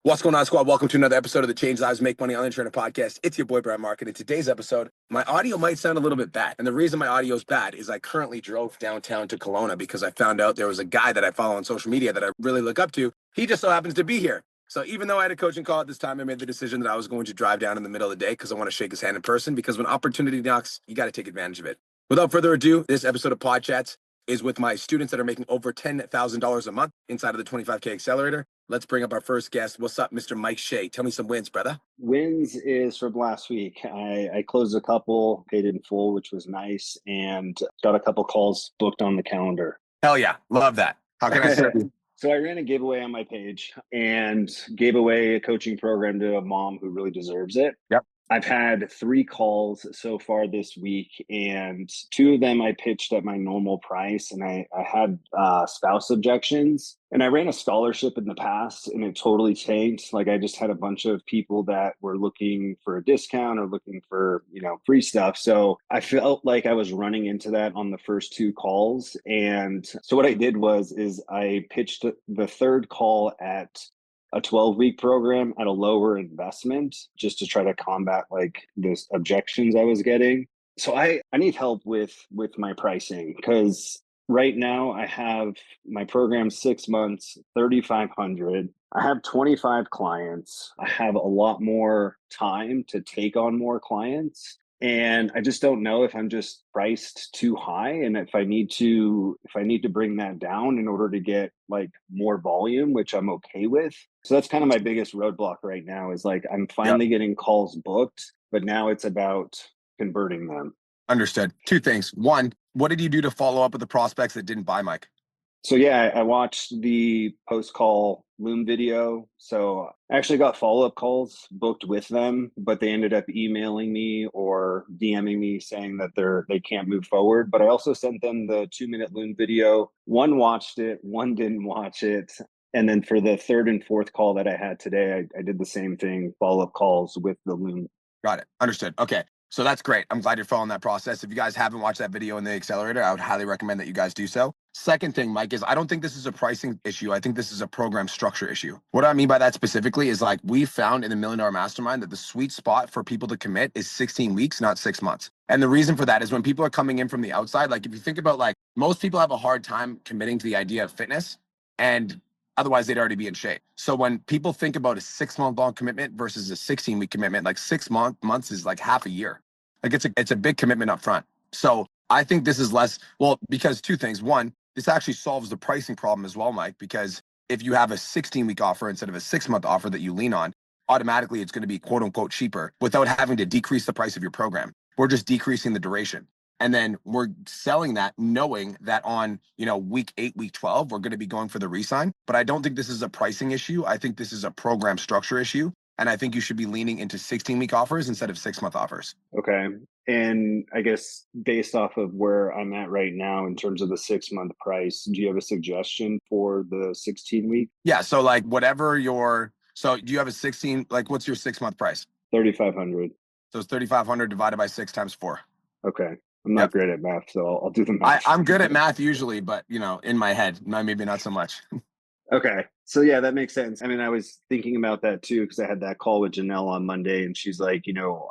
What's going on, squad? Welcome to another episode of the Change Lives Make Money Online Trainer podcast. It's your boy, Brad Mark. And in today's episode, my audio might sound a little bit bad. And the reason my audio is bad is I currently drove downtown to Kelowna because I found out there was a guy that I follow on social media that I really look up to. He just so happens to be here. So even though I had a coaching call at this time, I made the decision that I was going to drive down in the middle of the day because I want to shake his hand in person, because when opportunity knocks, you got to take advantage of it. Without further ado, this episode of Podchats is with my students that are making over $10,000 a month inside of the 25K Accelerator. Let's bring up our first guest. What's up, Mr. Mike Shea? Tell me some wins, brother. Wins is from last week. I closed a couple, paid in full, which was nice, and got a couple calls booked on the calendar. Hell yeah. Love that. How can I serve you? So I ran a giveaway on my page and gave away a coaching program to a mom who really deserves it. Yep. I've had 3 calls so far this week, and 2 of them I pitched at my normal price, and I had spouse objections. And I ran a scholarship in the past, and it totally tanked. Like, I just had a bunch of people that were looking for a discount or looking for, free stuff. So I felt like I was running into that on the first 2 calls. And so what I did is I pitched the third call at a 12-week program at a lower investment, just to try to combat like this objections I was getting. So I need help with my pricing, because right now I have my program 6 months, 3,500. I have 25 clients. I have a lot more time to take on more clients. And I just don't know if I'm just priced too high, and if I need to bring that down in order to get like more volume, which I'm okay with. So that's kind of my biggest roadblock right now, is like I'm finally getting calls booked, but now it's about converting them. Understood. 2 things. 1, what did you do to follow up with the prospects that didn't buy, Mike? So yeah, I watched the post-call Loom video. So I actually got follow-up calls booked with them, but they ended up emailing me or DMing me saying that they can't move forward. But I also sent them the 2-minute Loom video. One watched it, one didn't watch it. And then for the third and fourth call that I had today, I did the same thing, follow-up calls with the Loom. Got it. Understood. Okay. So that's great. I'm glad you're following that process. If you guys haven't watched that video in the accelerator, I would highly recommend that you guys do so. Second thing, Mike, is I don't think this is a pricing issue. I think this is a program structure issue. What I mean by that specifically is, like, we found in the $1 Million Mastermind that the sweet spot for people to commit is 16 weeks, not 6 months. And the reason for that is when people are coming in from the outside, like if you think about, like, most people have a hard time committing to the idea of fitness, and otherwise they'd already be in shape. So when people think about a 6-month long commitment versus a 16-week commitment, like 6 months is like half a year. Like it's a big commitment up front. So I think this is less, well, because 2 things. 1, this actually solves the pricing problem as well, Mike, because if you have a 16-week offer instead of a 6-month offer that you lean on, automatically it's going to be quote unquote cheaper without having to decrease the price of your program. We're just decreasing the duration. And then we're selling that knowing that on, week 8, week 12, we're going to be going for the re-sign. But I don't think this is a pricing issue. I think this is a program structure issue. And I think you should be leaning into 16-week offers instead of 6-month offers. Okay. And I guess based off of where I'm at right now in terms of the 6-month price, do you have a suggestion for the 16-week? Yeah. So like so do you have a 16, like what's your 6-month price? 3,500. So it's 3,500 divided by 6 times 4. Okay. I'm not great at math, so I'll do the math. I'm good at math usually, but in my head, maybe not so much. Okay. So yeah, that makes sense. I mean, I was thinking about that too, because I had that call with Janelle on Monday, and she's like,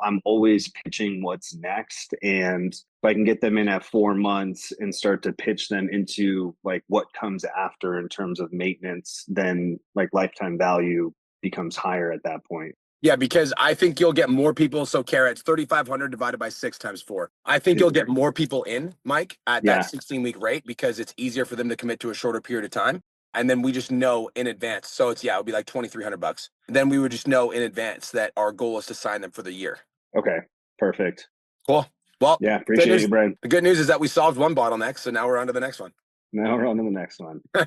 I'm always pitching what's next. And if I can get them in at 4 months and start to pitch them into like what comes after in terms of maintenance, then like lifetime value becomes higher at that point. Yeah, because I think you'll get more people. So carrots, 3,500 divided by 6 times 4. I think you'll get more people in, Mike, at that 16-week rate, because it's easier for them to commit to a shorter period of time. And then we just know in advance. So it would be like $2,300. Then we would just know in advance that our goal is to sign them for the year. Okay, perfect. Cool. Well, yeah, appreciate you, Brian. The good news is that we solved one bottleneck, so now we're on to the next one.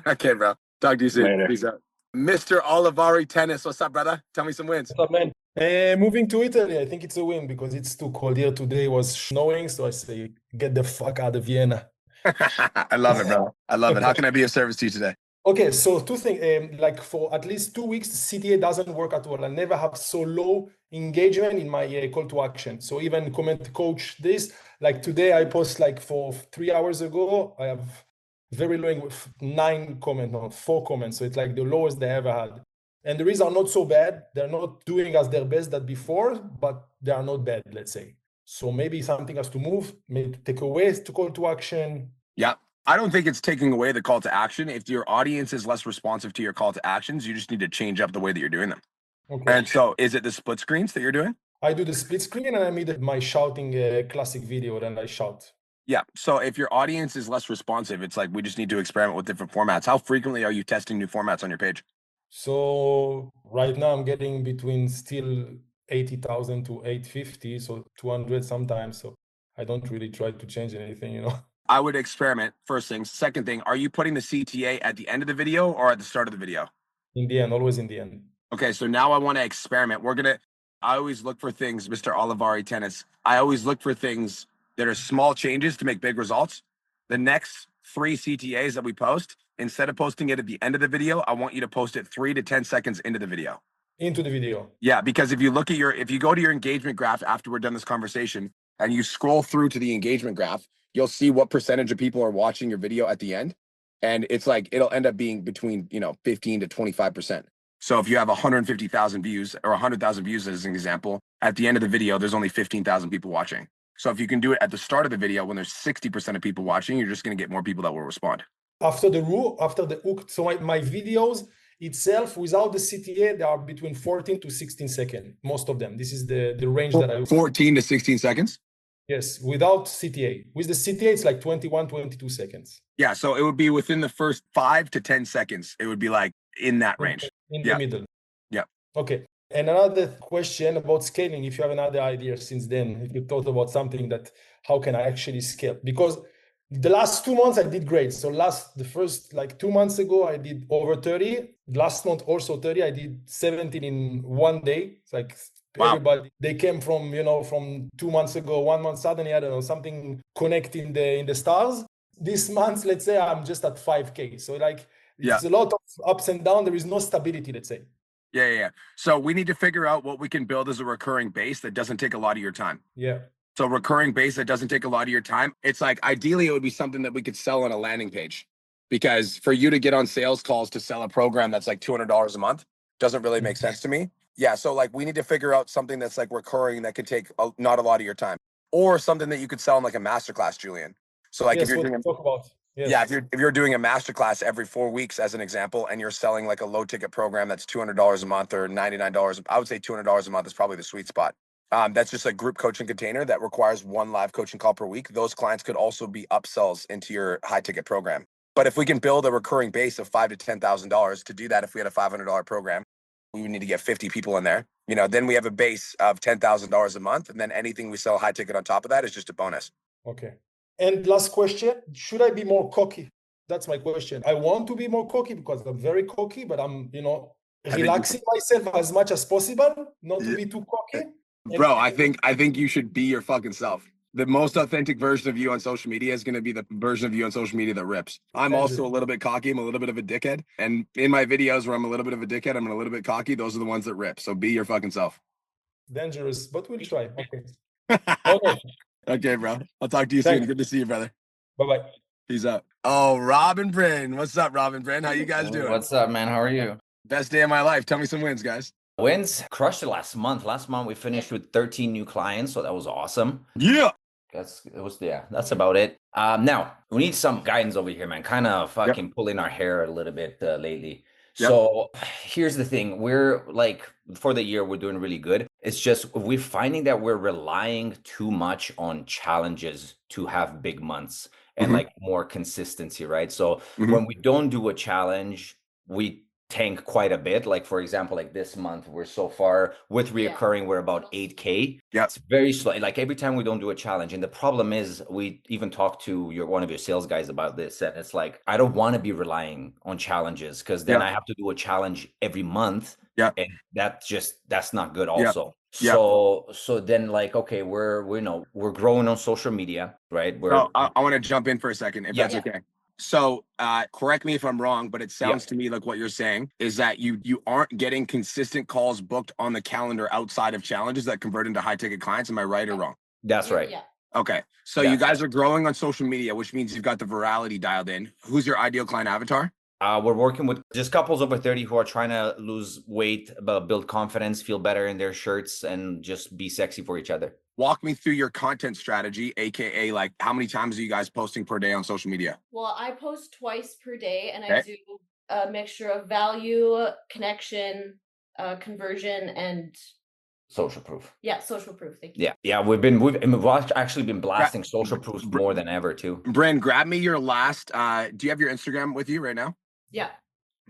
Okay, bro. Talk to you soon. Later. Peace out. Mr. Olivari Tennis, what's up, brother? Tell me some wins. What's up, man? Moving to Italy, I think it's a win because it's too cold here today. It was snowing, so I say, get the fuck out of Vienna. I love it, bro. I love it. How can I be of service to you today? Okay, so 2 things. Like for at least 2 weeks, CTA doesn't work at all. I never have so low engagement in my call to action. So even comment coach this, like today I post like for 3 hours ago, I have very low, 9 comments, no, 4 comments. So it's like the lowest they ever had. And the reads are not so bad. They're not doing as their best that before, but they are not bad, let's say. So maybe something has to move, maybe take away to call to action. Yeah. I don't think it's taking away the call to action. If your audience is less responsive to your call to actions, you just need to change up the way that you're doing them. Okay. And so is it the split screens that you're doing? I do the split screen and I made my shouting classic video, then I shout. Yeah. So if your audience is less responsive, it's like we just need to experiment with different formats. How frequently are you testing new formats on your page? So right now I'm getting between still 80,000 to 850, so 200 sometimes. So I don't really try to change anything, you know. I would experiment, first thing. Second thing, are you putting the CTA at the end of the video or at the start of the video? In the end, always in the end. Okay, so now I want to experiment. I always look for things, Mr. Olivari Tennis. I always look for things that are small changes to make big results. The next 3 CTAs that we post, instead of posting it at the end of the video, I want you to post it 3 to 10 seconds into the video. Into the video. Yeah, because if you go to your engagement graph after we're done this conversation and you scroll through to the engagement graph, you'll see what percentage of people are watching your video at the end. And it's like, it'll end up being between, 15 to 25%. So if you have 150,000 views or 100,000 views as an example, at the end of the video, there's only 15,000 people watching. So if you can do it at the start of the video when there's 60% of people watching, you're just going to get more people that will respond. After the hook, so my videos itself without the CTA, they are between 14 to 16 seconds, most of them. This is the range that I 14 to 16 seconds? Yes, without CTA. With the CTA, it's like 21, 22 seconds. Yeah, so it would be within the first 5 to 10 seconds. It would be like in that range. In the middle. Yeah. Okay. And another question about scaling, if you have another idea since then, if you thought about something that, how can I actually scale? Because the last 2 months I did great. So the first like 2 months ago, I did over 30. Last month also 30. I did 17 in one day. It's like everybody, they came from, from 2 months ago, 1 month suddenly, I don't know, something connect in the stars. This month, let's say I'm just at 5K. So like, it's a lot of ups and downs. There is no stability, let's say. Yeah. So we need to figure out what we can build as a recurring base that doesn't take a lot of your time. Yeah. So recurring base that doesn't take a lot of your time. It's like, ideally, it would be something that we could sell on a landing page. Because for you to get on sales calls to sell a program that's like $200 a month doesn't really make sense to me. Yeah. So like, we need to figure out something that's like recurring that could take not a lot of your time, or something that you could sell in like a masterclass, Julian. So like, yes, if you're doing yes. if you're doing a masterclass every 4 weeks as an example, and you're selling like a low ticket program that's $200 a month or $99, I would say $200 a month is probably the sweet spot. That's just a group coaching container that requires 1 live coaching call per week. Those clients could also be upsells into your high ticket program. But if we can build a recurring base of $5,000 to $10,000, to do that, if we had a $500 program, we would need to get 50 people in there. Then we have a base of $10,000 a month, and then anything we sell high ticket on top of that is just a bonus. Okay. And last question, should I be more cocky? That's my question. I want to be more cocky because I'm very cocky, but I'm, relaxing myself as much as possible, not to be too cocky. Bro, I think you should be your fucking self. The most authentic version of you on social media is going to be the version of you on social media that rips. I'm also a little bit cocky. I'm a little bit of a dickhead. And in my videos where I'm a little bit of a dickhead, I'm a little bit cocky. Those are the ones that rip. So be your fucking self. Dangerous, but we'll try. Okay. Okay. Okay, bro. I'll talk to you soon. Good to see you, brother. Bye-bye. Peace out. Oh, Robin Bryn. What's up, Robin Bryn? How you guys doing? What's up, man? How are you? Best day of my life. Tell me some wins, guys. Wins crushed it last month. Last month we finished with 13 new clients, so that was awesome. Yeah. That's about it. Now we need some guidance over here, man. Kind of fucking pulling our hair a little bit lately. Yep. So here's the thing. We're like, for the year, we're doing really good. It's just we're finding that we're relying too much on challenges to have big months and like more consistency, right? So when we don't do a challenge, we tank quite a bit. Like, for example, like this month, we're so far with reoccurring, we're about 8K. Yeah. It's very slow. Like every time we don't do a challenge. And the problem is we even talked to one of your sales guys about this. And it's like, I don't want to be relying on challenges because then I have to do a challenge every month. Yeah. And that's not good also. Yeah. So then like, okay, we're growing on social media, right? I want to jump in for a second, if that's okay. So correct me if I'm wrong, but it sounds to me like what you're saying is that you aren't getting consistent calls booked on the calendar outside of challenges that convert into high ticket clients. Am I right or wrong? That's right. Yeah. Okay. So you guys are growing on social media, which means you've got the virality dialed in. Who's your ideal client avatar? We're working with just couples over 30 who are trying to lose weight, build confidence, feel better in their shirts, and just be sexy for each other. Walk me through your content strategy, aka like how many times are you guys posting per day on social media? Well, I post twice per day, and I Okay. do a mixture of value, connection, conversion, and Social proof. yeah, social proof. Thank you. Yeah, we've actually been blasting social proof more than ever too. Bryn, grab me your last. Do you have your Instagram with you right now? Yeah.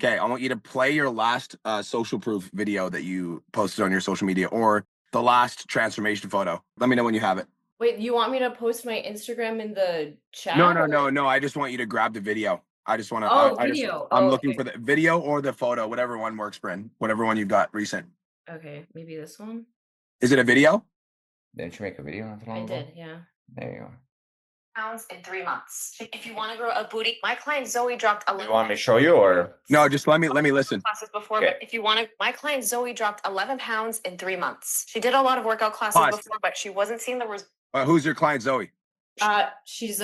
Okay, I want you to play your last social proof video that you posted on your social media, or the last transformation photo. Let me know when you have it. Wait, you want me to post my Instagram in the chat? No. I just want you to grab the video. I just want to. Oh, video. Oh, I'm looking okay. for the video or the photo, whatever one works, Bryn. Whatever one you've got recent. Okay, maybe this one. Is it a video? Didn't you make a video not too long I ago? did, yeah. There you go. Pounds in 3 months. If you want to grow a booty, my client Zoe dropped You want me to show you or? No, just let me listen. classes before, Okay. but if you want to, my client Zoe dropped 11 pounds in 3 months. She did a lot of workout classes Pause. before, but she wasn't seeing the results. Who's your client, Zoe? She's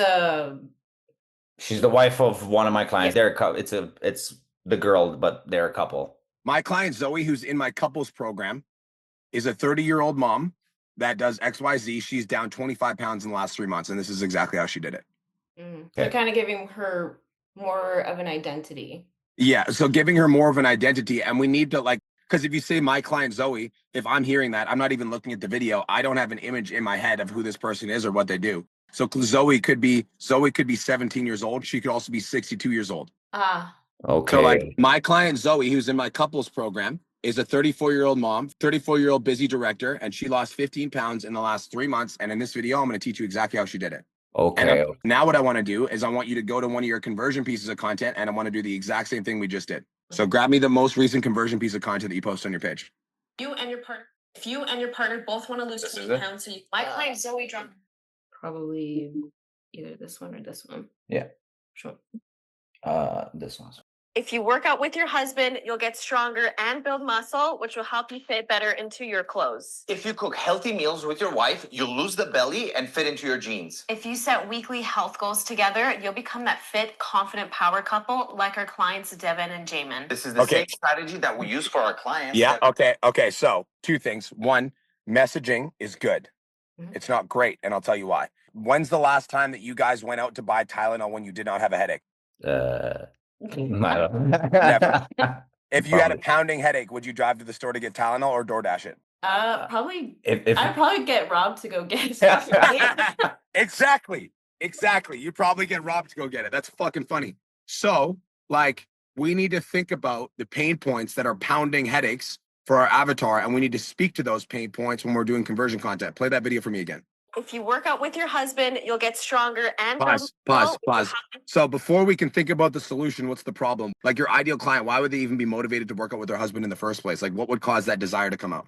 She's the wife of one of my clients. They're a couple. It's the girl, but they're a couple. My client, Zoe, who's in my couples program, is a 30-year-old mom that does XYZ. She's down 25 pounds in the last 3 months, and this is exactly how she did it. They're kind of giving her more of an identity. Yeah, so giving her more of an identity, and we need to because if you say my client Zoe, if I'm hearing that, I'm not even looking at the video. I don't have an image in my head of who this person is or what they do. So Zoe could be 17 years old. She could also be 62 years old. Okay. So my client Zoe, who's in my couples program, is a 34-year-old mom, 34-year-old busy director, and she lost 15 pounds in the last 3 months. And in this video, I'm going to teach you exactly how she did it. Okay. And now what I want to do is I want you to go to one of your conversion pieces of content, and I want to do the exact same thing we just did. So grab me the most recent conversion piece of content that you post on your page. If you and your partner both want to lose 20 pounds, so my client Zoe dropped probably either this one or this one. Yeah. Sure. This one. If you work out with your husband, you'll get stronger and build muscle, which will help you fit better into your clothes. If you cook healthy meals with your wife, you'll lose the belly and fit into your jeans. If you set weekly health goals together, you'll become that fit, confident power couple like our clients Devin and Jamin. This is the same strategy that we use for our clients. Yeah. Okay. So 2 things. 1, messaging is good. It's not great, and I'll tell you why. When's the last time that you guys went out to buy Tylenol when you did not have a headache? Never. If you had a pounding headache, would you drive to the store to get Tylenol or DoorDash it? Probably. If I'd probably get robbed to go get it. Exactly. You probably get robbed to go get it. That's fucking funny. So, we need to think about the pain points that are pounding headaches for our avatar, and we need to speak to those pain points when we're doing conversion content. Play that video for me again. If you work out with your husband, you'll get stronger and Pause. So before we can think about the solution, what's the problem? Your ideal client, why would they even be motivated to work out with their husband in the first place? What would cause that desire to come out?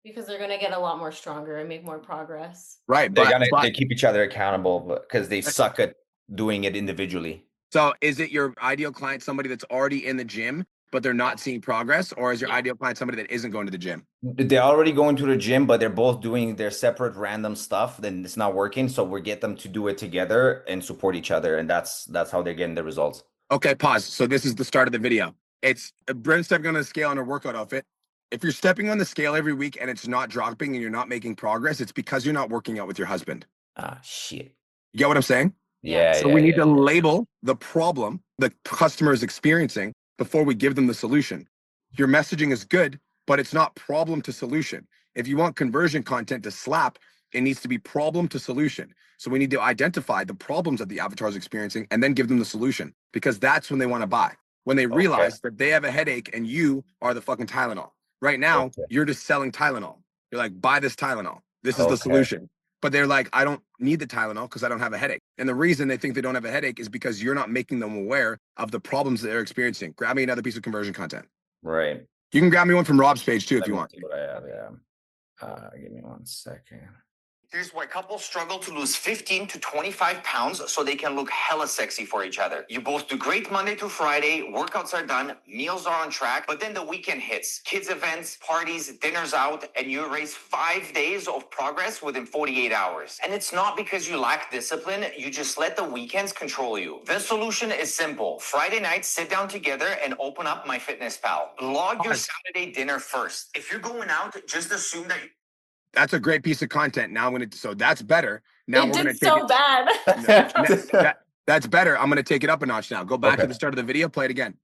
Because they're gonna get a lot more stronger and make more progress. Right, they keep each other accountable because they suck at doing it individually. So is it your ideal client somebody that's already in the gym, but they're not seeing progress? Or is your ideal client somebody that isn't going to the gym? They're already going to the gym, but they're both doing their separate random stuff. Then it's not working. So we get them to do it together and support each other. And that's how they're getting the results. Okay, pause. So this is the start of the video. It's Bryn stepping on the scale in her workout outfit. If you're stepping on the scale every week and it's not dropping and you're not making progress, it's because you're not working out with your husband. Shit. You get what I'm saying? Yeah. So we need to label the problem the customer is experiencing before we give them the solution. Your messaging is good, but it's not problem to solution. If you want conversion content to slap, it needs to be problem to solution. So we need to identify the problems that the avatar is experiencing and then give them the solution, because that's when they want to buy. When they realize that they have a headache and you are the fucking Tylenol. Right now, you're just selling Tylenol. You're like, buy this Tylenol. This is the solution. But they're like, I don't need the Tylenol because I don't have a headache. And the reason they think they don't have a headache is because you're not making them aware of the problems that they're experiencing. Grab me another piece of conversion content. Right. You can grab me one from Rob's page too if you want. See what I have, yeah. Give me 1 second. Here's why couples struggle to lose 15 to 25 pounds so they can look hella sexy for each other. You both do great Monday to Friday, workouts are done, meals are on track, but then the weekend hits. Kids events, parties, dinners out, and you erase 5 days of progress within 48 hours. And it's not because you lack discipline, you just let the weekends control you. The solution is simple. Friday night, sit down together and open up MyFitnessPal. Log your Saturday dinner first. If you're going out, just assume that That's a great piece of content. Now I'm going to, so that's better. Now we're going to take so bad. that's better. I'm going to take it up a notch now. Go back to the start of the video. Play it again.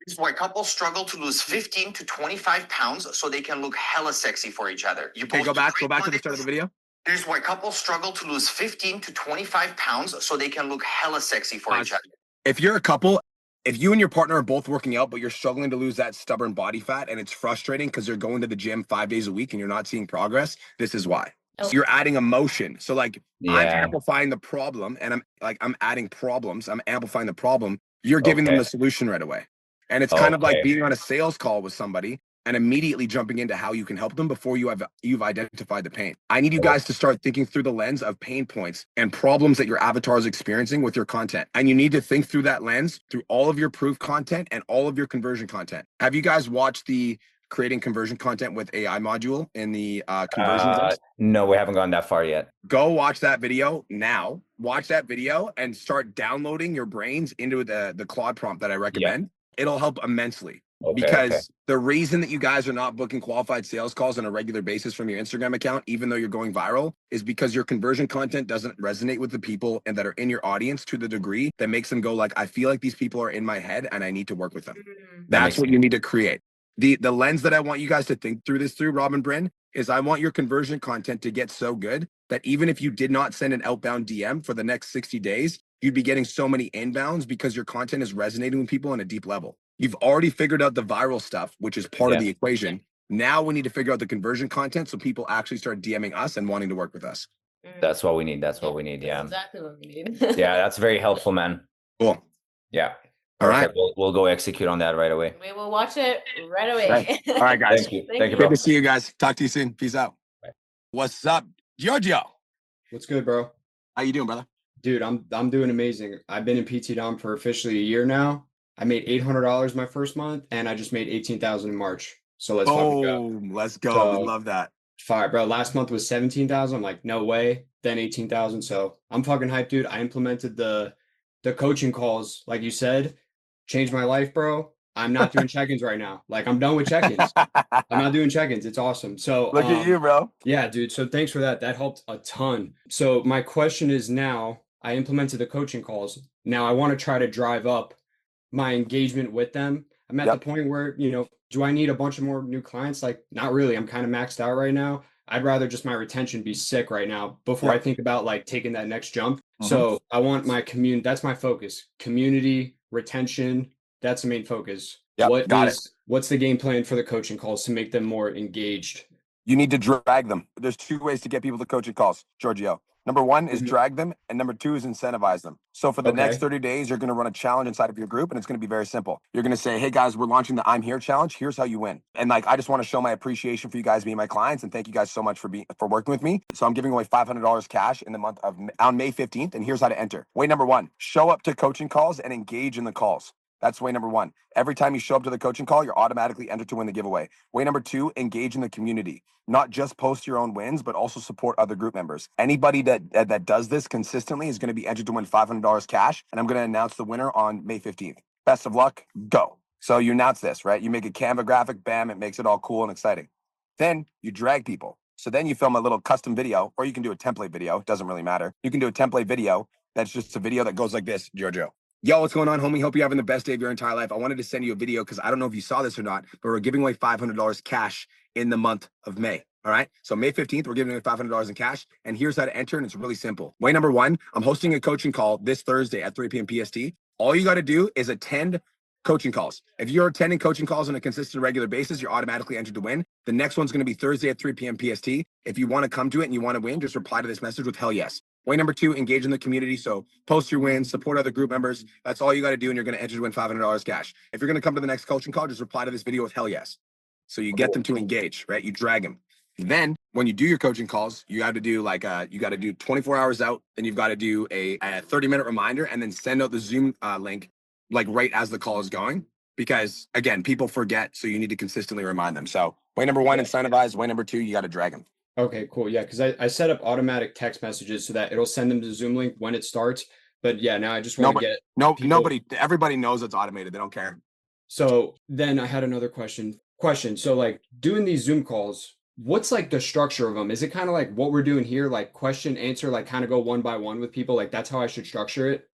Here's why couples struggle to lose 15 to 25 pounds so they can look hella sexy for each other. Okay, go back to the start of the video. Here's why couples struggle to lose 15 to 25 pounds so they can look hella sexy for each other. If you're a couple, if you and your partner are both working out, but you're struggling to lose that stubborn body fat and it's frustrating because you're going to the gym 5 days a week and you're not seeing progress, this is why. So you're adding emotion. So like I'm amplifying the problem and I'm adding problems. I'm amplifying the problem. You're giving them the solution right away. And it's kind of like being on a sales call with somebody and immediately jumping into how you can help them before you've identified the pain. I need you guys to start thinking through the lens of pain points and problems that your avatar is experiencing with your content. And you need to think through that lens through all of your proof content and all of your conversion content. Have you guys watched the creating conversion content with AI module in the conversion? No, we haven't gone that far yet. Go watch that video now. Watch that video and start downloading your brains into the Claude prompt that I recommend. It'll help immensely. Because the reason that you guys are not booking qualified sales calls on a regular basis from your Instagram account, even though you're going viral, is because your conversion content doesn't resonate with the people and that are in your audience to the degree that makes them go like, I feel like these people are in my head and I need to work with them. That's what you need to create. The lens that I want you guys to think through this through, Rob and Bryn, is I want your conversion content to get so good that even if you did not send an outbound DM for the next 60 days, you'd be getting so many inbounds because your content is resonating with people on a deep level. You've already figured out the viral stuff, which is part of the equation. Now we need to figure out the conversion content so people actually start DMing us and wanting to work with us. That's what we need. That's what we need. Yeah. Exactly what we need. Yeah, that's very helpful, man. Cool. Yeah. All right. We'll go execute on that right away. We will watch it right away. Right. All right, guys. Thank you. Thank you, Good bro. to see you guys. Talk to you soon. Peace out. Bye. What's up, Giorgio? What's good, bro? How you doing, brother? Dude, I'm doing amazing. I've been in PT Dom for officially a year now. I made $800 my first month, and I just made 18,000 in March. So let's fucking go. Let's go. So, we love that. Fire, bro. Last month was 17,000. I'm like, no way. Then 18,000. So I'm fucking hyped, dude. I implemented the coaching calls, like you said, changed my life, bro. I'm not doing check-ins right now. Like I'm done with check-ins. I'm not doing check-ins. It's awesome. So look at you, bro. Yeah, dude. So thanks for that. That helped a ton. So my question is now I implemented the coaching calls. Now I want to try to drive up my engagement with them. I'm at the point where, do I need a bunch of more new clients? Like, not really. I'm kind of maxed out right now. I'd rather just my retention be sick right now before I think about like taking that next jump. So I want my community. That's my focus. Community, retention. That's the main focus. What's the game plan for the coaching calls to make them more engaged? You need to drag them. There's 2 ways to get people to coaching calls, Giorgio. Number 1 is drag them, and number 2 is incentivize them. So for the next 30 days, you're going to run a challenge inside of your group, and it's going to be very simple. You're going to say, hey guys, we're launching the I'm Here challenge. Here's how you win. And like, I just want to show my appreciation for you guys being my clients, and thank you guys so much for working with me. So I'm giving away $500 cash in the month of on May 15th, and here's how to enter. Way number 1, show up to coaching calls and engage in the calls. That's way number 1. Every time you show up to the coaching call, you're automatically entered to win the giveaway. Way number 2, engage in the community. Not just post your own wins, but also support other group members. Anybody that does this consistently is going to be entered to win $500 cash, and I'm going to announce the winner on May 15th. Best of luck. Go. So you announce this, right? You make a Canva graphic, bam, it makes it all cool and exciting. Then you drag people. So then you film a little custom video, or you can do a template video. It doesn't really matter. You can do a template video that's just a video that goes like this, Giorgio. Yo, what's going on, homie? Hope you're having the best day of your entire life. I wanted to send you a video because I don't know if you saw this or not, but we're giving away $500 cash in the month of May. All right. So May 15th, we're giving away $500 in cash. And here's how to enter. And it's really simple. Way number 1, I'm hosting a coaching call this Thursday at 3 p.m. PST. All you got to do is attend coaching calls. If you're attending coaching calls on a consistent, regular basis, you're automatically entered to win. The next one's going to be Thursday at 3 p.m. PST. If you want to come to it and you want to win, just reply to this message with hell yes. Way number 2, engage in the community. So post your wins, support other group members. That's all you got to do, and you're going to enter to win $500 cash. If you're going to come to the next coaching call, just reply to this video with hell yes. So you get them to engage, right? You drag them. Then when you do your coaching calls, you got to do like you got to do 24 hours out, and you've got to do a 30-minute reminder, and then send out the Zoom link like right as the call is going. Because again, people forget, so you need to consistently remind them. So way number one, incentivize. Way number two, you got to drag them. Okay, cool. Yeah, because I set up automatic text messages so that it'll send them the Zoom link when it starts. But yeah, now I just want to get nobody, everybody knows it's automated. They don't care. So then I had another question. So like doing these Zoom calls, what's like the structure of them? Is it kind of like what we're doing here, like question, answer, like kind of go one by one with people? Like that's how I should structure it?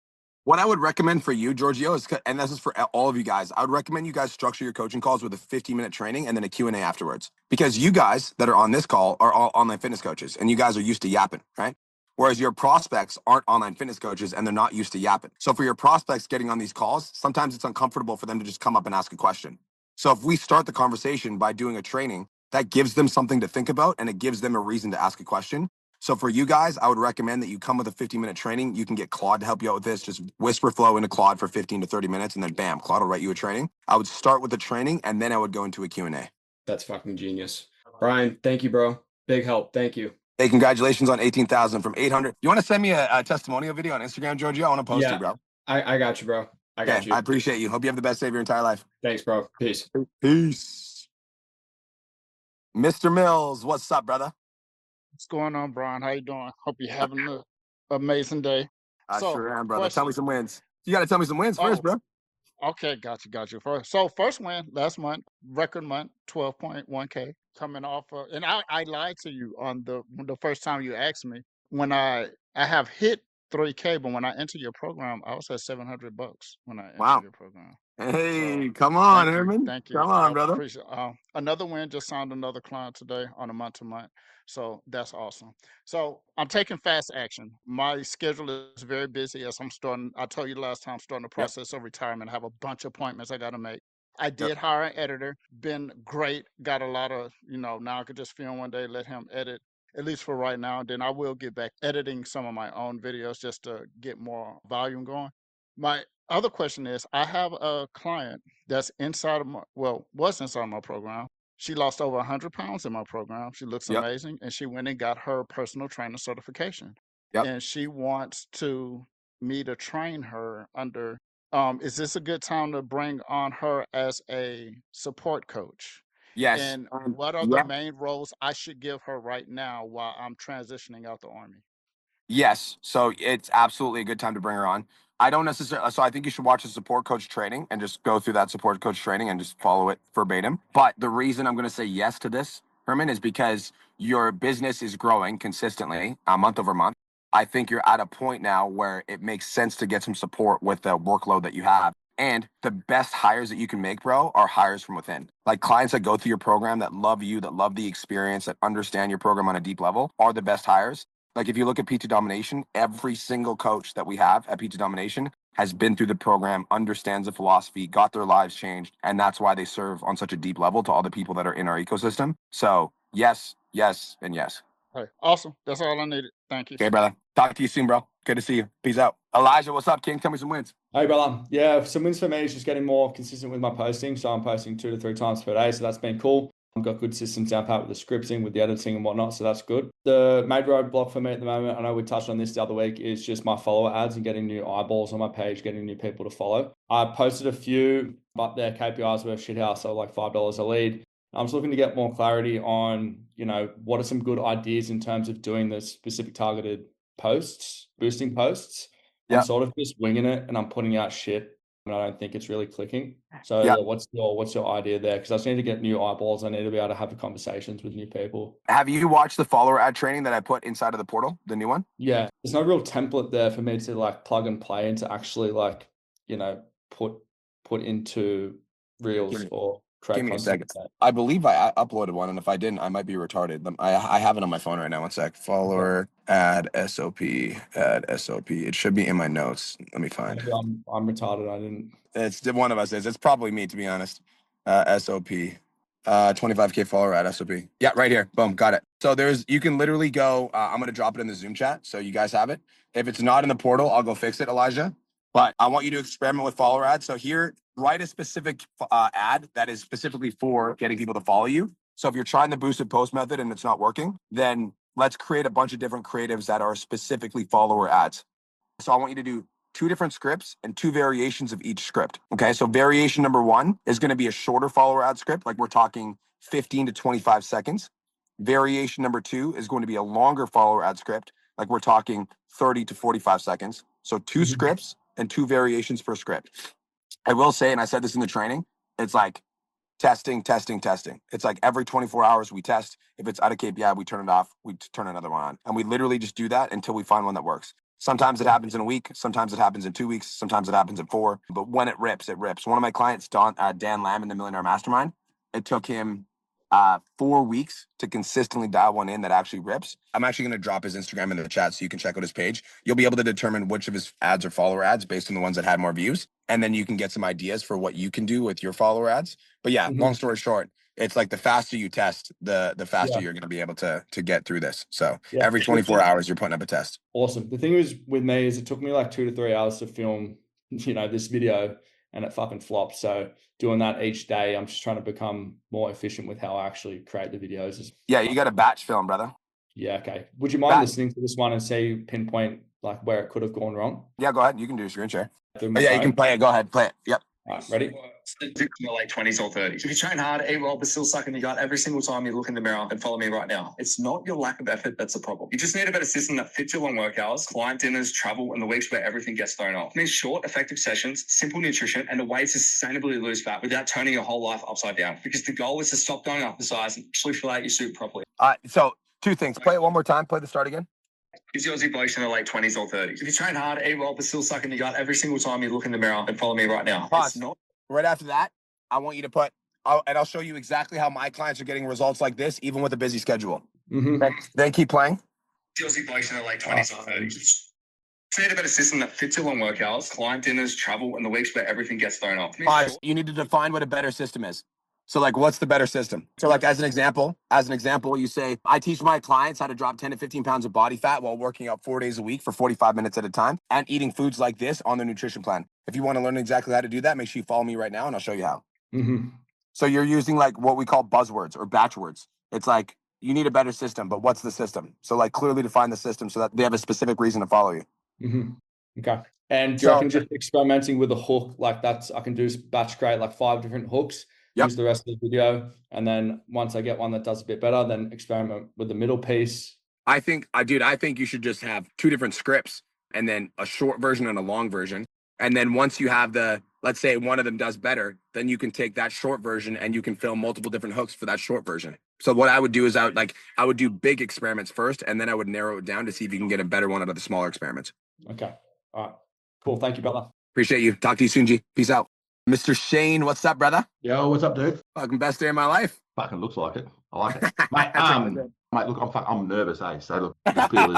What I would recommend for you, Giorgio, is, and this is for all of you guys, I would recommend you guys structure your coaching calls with a 15-minute training and then a Q&A afterwards. Because you guys that are on this call are all online fitness coaches, and you guys are used to yapping, right? Whereas your prospects aren't online fitness coaches and they're not used to yapping. So for your prospects getting on these calls, sometimes it's uncomfortable for them to just come up and ask a question. So if we start the conversation by doing a training, that gives them something to think about and it gives them a reason to ask a question. So for you guys, I would recommend that you come with a 15-minute training. You can get Claude to help you out with this. Just whisper flow into Claude for 15 to 30 minutes, and then bam, Claude will write you a training. I would start with the training, and then I would go into a Q&A. That's fucking genius. Brian, thank you, bro. Big help. Thank you. Hey, congratulations on 18,000 from 800. You want to send me a testimonial video on Instagram, Giorgio? I want to post you, bro. I got you, bro. I got you. I appreciate you. Hope you have the best day of your entire life. Thanks, bro. Peace. Peace. Mr. Mills, what's up, brother? What's going on, Brian? How you doing? Hope you're having an amazing day. I So, sure am, brother. question. Tell me some wins. You got to tell me some wins first, bro. Okay, got you. First win last month, record month, 12.1K coming off of, and I lied to you on the first time you asked me when I have hit 3K, but when I entered your program, I was at $700 when I entered your program. Hey, So, come on, thank you, Herman. thank you. Come on, I brother. appreciate another win. Just signed another client today on a month-to-month. So that's awesome. So I'm taking fast action. My schedule is very busy as I'm starting. I told you last time, starting the process of retirement. I have a bunch of appointments I got to make. I did hire an editor. Been great. Got a lot of, now I could just film one day, let him edit, at least for right now. Then I will get back editing some of my own videos just to get more volume going. My other question is, I have a client that's inside of was inside my program. She lost over 100 pounds in my program. She looks amazing, and she went and got her personal trainer certification. And she wants me to train her under. Is this a good time to bring on her as a support coach? Yes. And what are the main roles I should give her right now while I'm transitioning out the Army? Yes. So it's absolutely a good time to bring her on. I don't necessarily, so I think you should watch the support coach training and just go through that support coach training and just follow it verbatim. But the reason I'm going to say yes to this, Herman, is because your business is growing consistently month over month. I think you're at a point now where it makes sense to get some support with the workload that you have. And the best hires that you can make, bro, are hires from within. Like clients that go through your program, that love you, that love the experience, that understand your program on a deep level are the best hires. Like if you look at PT Domination, every single coach that we have at PT Domination has been through the program, understands the philosophy, got their lives changed, and that's why they serve on such a deep level to all the people that are in our ecosystem. So yes, yes, and yes. Hey, awesome. That's all I needed. Thank you. Okay, brother. Talk to you soon, bro. Good to see you. Peace out. Elijah, what's up, King? Tell me some wins. Hey, brother. Yeah, some wins for me is just getting more consistent with my posting. So I'm posting 2 to 3 times per day. So that's been cool. I've got good systems down pat with the scripting, with the editing and whatnot. So that's good. The major roadblock for me at the moment, I know we touched on this the other week, is just my follower ads and getting new eyeballs on my page, getting new people to follow. I posted a few, but their KPIs were shithouse, so like $5 a lead. I'm just looking to get more clarity on, what are some good ideas in terms of doing the specific targeted posts, boosting posts. I'm sort of just winging it and I'm putting out shit and I don't think it's really clicking. So what's your idea there? Because I just need to get new eyeballs. I need to be able to have conversations with new people. Have you watched the follower ad training that I put inside of the portal, the new one? Yeah. There's no real template there for me to like plug and play and to actually like, put into reels or create Give me a content. second. I believe I uploaded one, and if I didn't, I might be retarded. I have it on my phone right now. One sec. Follower ad SOP. It should be in my notes. Let me find. Maybe I'm retarded. I didn't. It's one of us is. It's probably me, to be honest. SOP. 25K follower ad SOP. Yeah, right here. Boom, got it. So you can literally go. I'm gonna drop it in the Zoom chat, so you guys have it. If it's not in the portal, I'll go fix it, Elijah. But I want you to experiment with follower ads. So here, write a specific ad that is specifically for getting people to follow you. So if you're trying the boosted post method and it's not working, then let's create a bunch of different creatives that are specifically follower ads. So I want you to do 2 different scripts and 2 variations of each script. Okay. So variation number 1 is going to be a shorter follower ad script. Like we're talking 15 to 25 seconds. Variation number 2 is going to be a longer follower ad script. Like we're talking 30 to 45 seconds. So 2 scripts and 2 variations per script. I will say, and I said this in the training, it's like testing. It's like every 24 hours we test. If it's out of KPI, we turn it off. We turn another one on. And we literally just do that until we find one that works. Sometimes it happens in a week. Sometimes it happens in 2 weeks. Sometimes it happens in 4. But when it rips, it rips. One of my clients, Dan Lamb in the Millionaire Mastermind, it took him 4 weeks to consistently dial one in that actually rips. I'm actually going to drop his Instagram in the chat so you can check out his page. You'll be able to determine which of his ads are follower ads based on the ones that had more views. And then you can get some ideas for what you can do with your follower ads. But yeah, long story short, it's like the faster you test, the faster you're going to be able to get through this. So every 24 hours, you're putting up a test. Awesome. The thing is with me is it took me like 2 to 3 hours to film, this video, and it fucking flopped. So doing that each day, I'm just trying to become more efficient with how I actually create the videos. Yeah, you got a batch film, brother. Yeah. Okay. Would you mind listening to this one and see pinpoint like where it could have gone wrong? Yeah, go ahead. You can do a screen share. Yeah, you can play it. Go ahead, play it. Yep. All right, ready? In the late 20s or 30s. If you train hard, eat well, but still suck in your gut every single time you look in the mirror, and follow me right now. It's not your lack of effort that's the problem. You just need a better system that fits your long work hours, client dinners, travel, and the weeks where everything gets thrown off. It means short, effective sessions, simple nutrition, and a way to sustainably lose fat without turning your whole life upside down. Because the goal is to stop going up the size and actually fill out your suit properly. So 2 things. Play it one more time. Play the start again. Is your Aussie blokes in the late 20s or 30s. If you train hard, eat well, but still suck in your gut every single time you look in the mirror, and follow me right now. Pause. Right after that, I want you to put, and I'll show you exactly how my clients are getting results like this, even with a busy schedule. Then keep playing. Aussie blokes in the late 20s or 30s. Just need a better system that fits your long work hours, client dinners, travel, and the weeks where everything gets thrown off. Pause. You need to define what a better system is. So like, what's the better system? So like, as an example, you say, I teach my clients how to drop 10 to 15 pounds of body fat while working out 4 days a week for 45 minutes at a time and eating foods like this on their nutrition plan. If you want to learn exactly how to do that, make sure you follow me right now and I'll show you how. So you're using like what we call buzzwords or batch words. It's like, you need a better system, but what's the system? So like clearly define the system so that they have a specific reason to follow you. Okay. And do you reckon just experimenting with a hook like that's, I can do batch create like 5 different hooks, use the rest of the video. And then once I get one that does a bit better, then experiment with the middle piece. I think you should just have 2 different scripts and then a short version and a long version. And then once you have let's say one of them does better, then you can take that short version and you can film multiple different hooks for that short version. So what I would do is I would do big experiments first, and then I would narrow it down to see if you can get a better one out of the smaller experiments. Okay. All right. Cool. Thank you, brother. Appreciate you. Talk to you soon, G. Peace out. Mr. Shane, what's up, brother? Yo, what's up, dude? Fucking best day of my life. Fucking looks like it. I like it. Mate, look, I'm nervous, eh? So look, just clearly.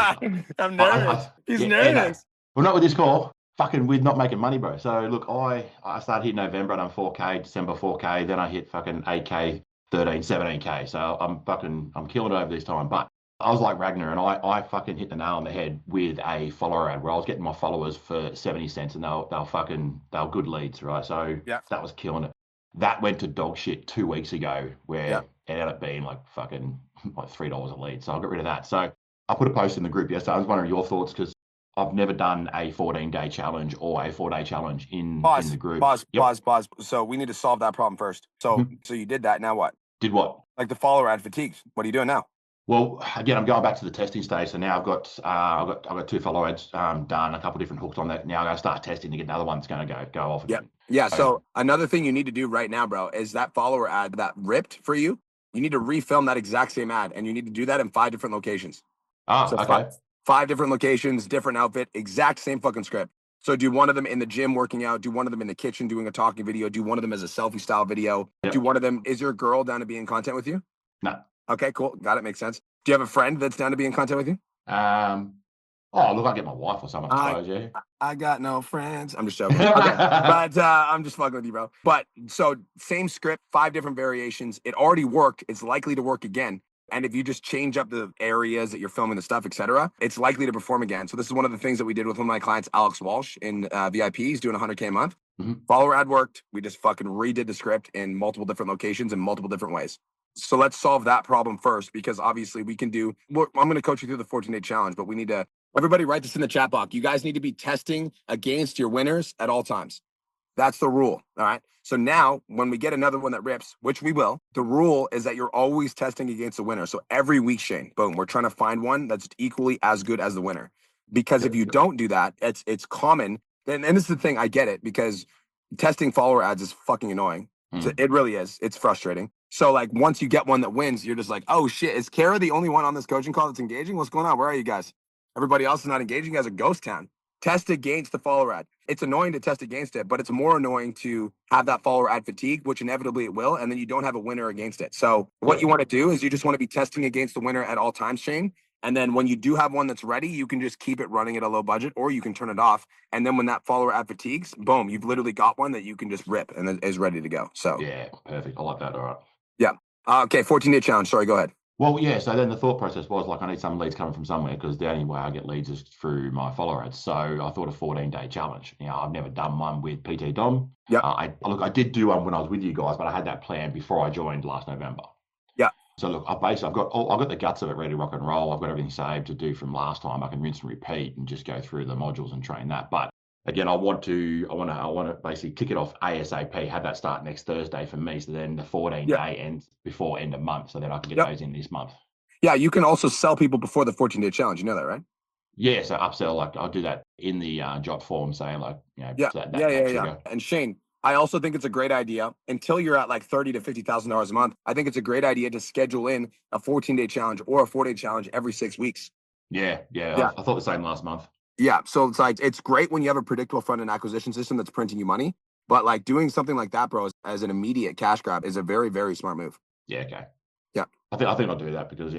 I'm nervous. He's nervous. Well, not with this call. Fucking with not making money, bro. So look, I started hitting November, I done 4K, December 4K, then I hit fucking 8K, 13, 17K. So I'm killing it over this time. But I was like Ragnar, and I fucking hit the nail on the head with a follower ad where I was getting my followers for 70 cents, and they were good leads, right? So that was killing it. That went to dog shit 2 weeks ago, where it ended up being like fucking like $3 a lead. So I got rid of that. So I put a post in the group yesterday. I was wondering your thoughts, because I've never done a 14-day challenge or a 4-day challenge in the group. Pause. So we need to solve that problem first. So you did that. Now what? Did what? Like the follower ad fatigues. What are you doing now? Well, again, I'm going back to the testing stage. So now I've got 2 follow ads done, a couple of different hooks on that. Now I'm going to start testing to get another one that's going to go off again. Yeah. So another thing you need to do right now, bro, is that follower ad that ripped for you. You need to refilm that exact same ad, and you need to do that in 5 different locations. Okay. 5 different locations, different outfit, exact same fucking script. So do one of them in the gym working out, do one of them in the kitchen doing a talking video, do one of them as a selfie style video, do one of them, is your girl down to be in content with you? No. Okay, cool. Got it. Makes sense. Do you have a friend that's down to be in content with you? Look, I get my wife or something, I suppose, yeah. I got no friends. I'm just joking. Okay. But I'm just fucking with you, bro. But so same script, 5 different variations. It already worked. It's likely to work again. And if you just change up the areas that you're filming the stuff, etc., it's likely to perform again. So this is one of the things that we did with one of my clients, Alex Walsh, in VIP. He's doing 100K a month. Follower ad worked. We just fucking redid the script in multiple different locations in multiple different ways. So let's solve that problem first, because obviously we can do, I'm going to coach you through the 14-day challenge, but we need to, everybody write this in the chat box. You guys need to be testing against your winners at all times. That's the rule. All right. So now when we get another one that rips, which we will, the rule is that you're always testing against the winner. So every week, Shane, boom, we're trying to find one that's equally as good as the winner. Because if you don't do that, it's common. And this is the thing, I get it, because testing follower ads is fucking annoying. So it really is. It's frustrating. So like once you get one that wins, you're just like, oh shit, is Kara the only one on this coaching call that's engaging? What's going on? Where are you guys? Everybody else is not engaging. You guys are ghost town. Test against the follower ad. It's annoying to test against it, but it's more annoying to have that follower ad fatigue, which inevitably it will, and then you don't have a winner against it. So what you want to do is you just want to be testing against the winner at all times, Shane. And then when you do have one that's ready, you can just keep it running at a low budget, or you can turn it off. And then when that follower ad fatigues, boom, you've literally got one that you can just rip and it is ready to go. So Yeah, perfect. I like that. All right. yeah. Okay, 14-day challenge. Sorry, go ahead. Well, yeah. So then the thought process was like, I need some leads coming from somewhere, because the only way I get leads is through my follower ads. So I thought a 14-day challenge. You know, I've never done one with PT Dom. Yeah. I did do one when I was with you guys, but I had that plan before I joined last November. Yeah. So look, I've got the guts of it ready to rock and roll. I've got everything saved to do from last time. I can rinse and repeat and just go through the modules and train that. But again, I want to basically kick it off ASAP, have that start next Thursday for me. So then the 14-day ends before end of month. So then I can get those in this month. Yeah, you can also sell people before the 14-day challenge. You know that, right? Yeah, so upsell, like I'll do that in the job form, saying like, you know, Yeah. And Shane, I also think it's a great idea, until you're at like $30,000 to $50,000 a month. I think it's a great idea to schedule in a 14-day challenge or a 4-day challenge every 6 weeks. Yeah. I thought the same last month. Yeah, so it's like, it's great when you have a predictable front-end acquisition system that's printing you money, but like doing something like that, bro, as an immediate cash grab is a very, very smart move. Yeah, okay. Yeah. I think I'll do that, because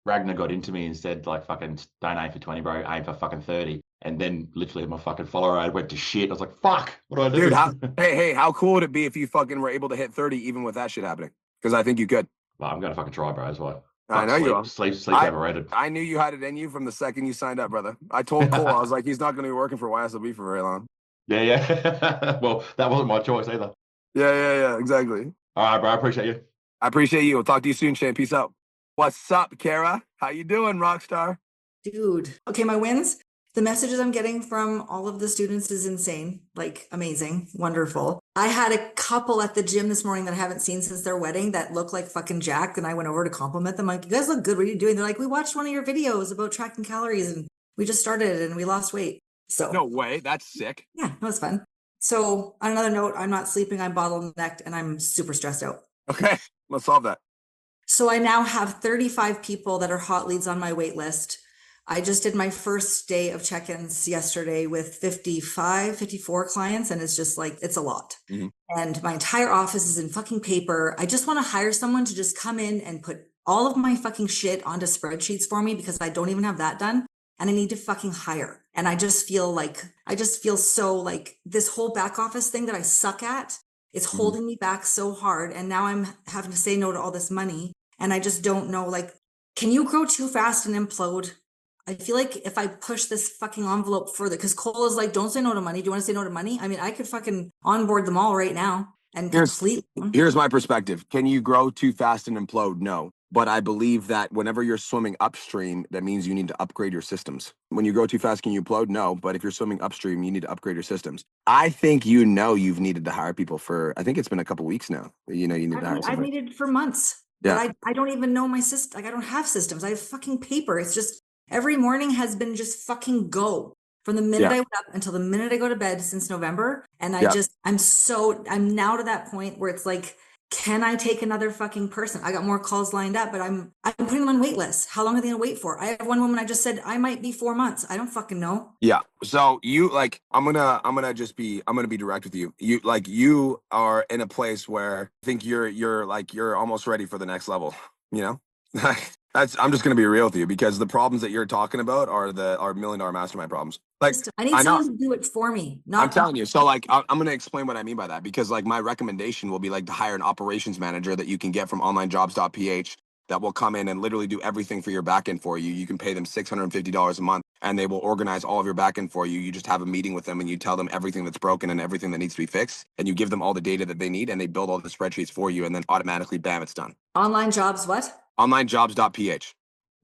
Ragnar got into me and said like, fucking don't aim for 20, bro, aim for fucking 30. And then literally my fucking follower ad went to shit. I was like, fuck, what do I do? Dude, how cool would it be if you fucking were able to hit 30 even with that shit happening? Because I think you could. Well, I'm gonna fucking try, bro. That's why. I know you are. Sleep's overrated. I knew you had it in you from the second you signed up, brother. I told Cole, I was like, he's not going to be working for YSLB for very long. Yeah. Well, that wasn't my choice either. Yeah, exactly. All right, bro. I appreciate you. I appreciate you. We'll talk to you soon, Shane. Peace out. What's up, Kara? How you doing, Rockstar? Dude. Okay, my wins. The messages I'm getting from all of the students is insane, like amazing, wonderful. I had a couple at the gym this morning that I haven't seen since their wedding that look like fucking jacked, and I went over to compliment them. Like, you guys look good. What are you doing? They're like, we watched one of your videos about tracking calories and we just started and we lost weight. So no way. That's sick. Yeah, that was fun. So on another note, I'm not sleeping. I'm bottlenecked and I'm super stressed out. Okay, let's solve that. So I now have 35 people that are hot leads on my wait list. I just did my first day of check-ins yesterday with 54 clients, and it's just like, it's a lot. Mm-hmm. And my entire office is in fucking paper. I just want to hire someone to just come in and put all of my fucking shit onto spreadsheets for me, because I don't even have that done. And I need to fucking hire. And I just feel so like this whole back office thing that I suck at is holding me back so hard. And now I'm having to say no to all this money. And I just don't know, like, can you grow too fast and implode? I feel like if I push this fucking envelope further, because Cole is like, don't say no to money. Do you want to say no to money? I mean, I could fucking onboard them all right now and complete. Here's my perspective. Can you grow too fast and implode? No. But I believe that whenever you're swimming upstream, that means you need to upgrade your systems. When you grow too fast, can you implode? No. But if you're swimming upstream, you need to upgrade your systems. I think you've needed to hire people for, I think it's been a couple weeks now. You need to hire somebody. I've needed for months. Yeah. But I don't even know my system. Like, I don't have systems. I have fucking paper. It's just, every morning has been just fucking go from the minute I wake up until the minute I go to bed since November. And I'm now to that point where it's like, can I take another fucking person? I got more calls lined up, but I'm putting them on wait lists. How long are they gonna wait for? I have one woman I just said I might be 4 months. I don't fucking know. Yeah. So you like, I'm gonna be direct with you. You are in a place where I think you're almost ready for the next level, you know? I'm just going to be real with you, because the problems that you're talking about are $1 million mastermind problems. Like, I need someone to do it for me. I'm telling you. So like, I'm going to explain what I mean by that, because like my recommendation will be like to hire an operations manager that you can get from onlinejobs.ph that will come in and literally do everything for your backend for you. You can pay them $650 a month and they will organize all of your backend for you. You just have a meeting with them and you tell them everything that's broken and everything that needs to be fixed, and you give them all the data that they need, and they build all the spreadsheets for you, and then automatically, bam, it's done. Online jobs, what? Onlinejobs.ph.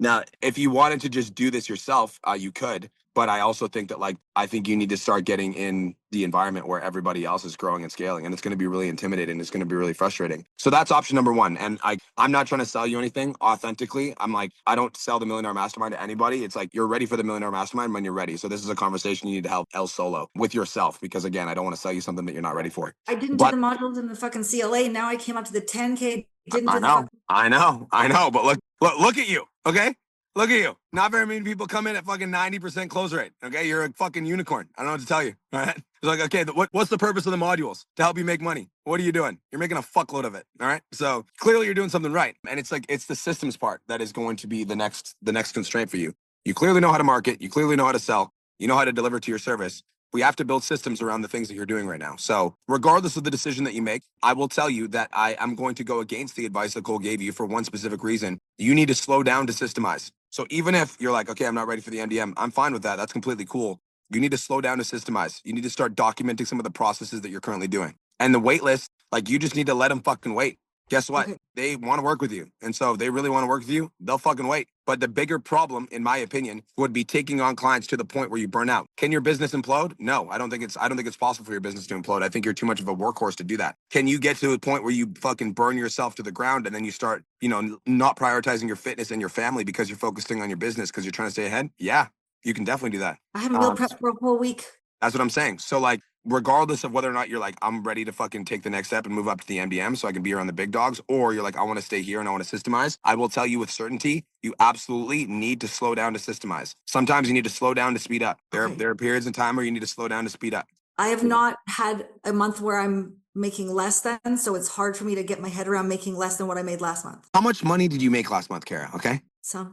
Now, if you wanted to just do this yourself, you could. But I also think that, like, I think you need to start getting in the environment where everybody else is growing and scaling, and it's going to be really intimidating. It's going to be really frustrating. So that's option number one. And I'm not trying to sell you anything authentically. I'm like, I don't sell the $1 Million Mastermind to anybody. It's like, you're ready for the $1 Million Mastermind when you're ready. So this is a conversation you need to have El Solo with yourself, because again, I don't want to sell you something that you're not ready for. I didn't do the modules in the fucking CLA. Now I came up to the 10K. Didn't do the fucking. I know. But look at you. Okay. Look at you. Not very many people come in at fucking 90% close rate. Okay. You're a fucking unicorn. I don't know what to tell you. All right. It's like, okay, what's the purpose of the modules? To help you make money. What are you doing? You're making a fuckload of it. All right. So clearly you're doing something right. And it's like, it's the systems part that is going to be the next constraint for you. You clearly know how to market. You clearly know how to sell. You know how to deliver to your service. We have to build systems around the things that you're doing right now. So regardless of the decision that you make, I will tell you that I am going to go against the advice that Cole gave you for one specific reason. You need to slow down to systemize. So even if you're like, okay, I'm not ready for the MDM, I'm fine with that. That's completely cool. You need to slow down to systemize. You need to start documenting some of the processes that you're currently doing. And the wait list, like, you just need to let them fucking wait. Guess what? Okay. They want to work with you. And so if they really want to work with you, they'll fucking wait. But the bigger problem, in my opinion, would be taking on clients to the point where you burn out. Can your business implode? No, I don't think it's possible for your business to implode. I think you're too much of a workhorse to do that. Can you get to a point where you fucking burn yourself to the ground and then you start, not prioritizing your fitness and your family because you're focusing on your business because you're trying to stay ahead? Yeah, you can definitely do that. I haven't meal prepped for a whole week. That's what I'm saying. So, like, regardless of whether or not you're like, I'm ready to fucking take the next step and move up to the MDM so I can be around the big dogs, or you're like, I want to stay here and I want to systemize, I will tell you with certainty, you absolutely need to slow down to systemize. Sometimes you need to slow down to speed up. There are periods in time where you need to slow down to speed up. I have not had a month where I'm making less than, so it's hard for me to get my head around making less than what I made last month. How much money did you make last month, Kara? Okay. So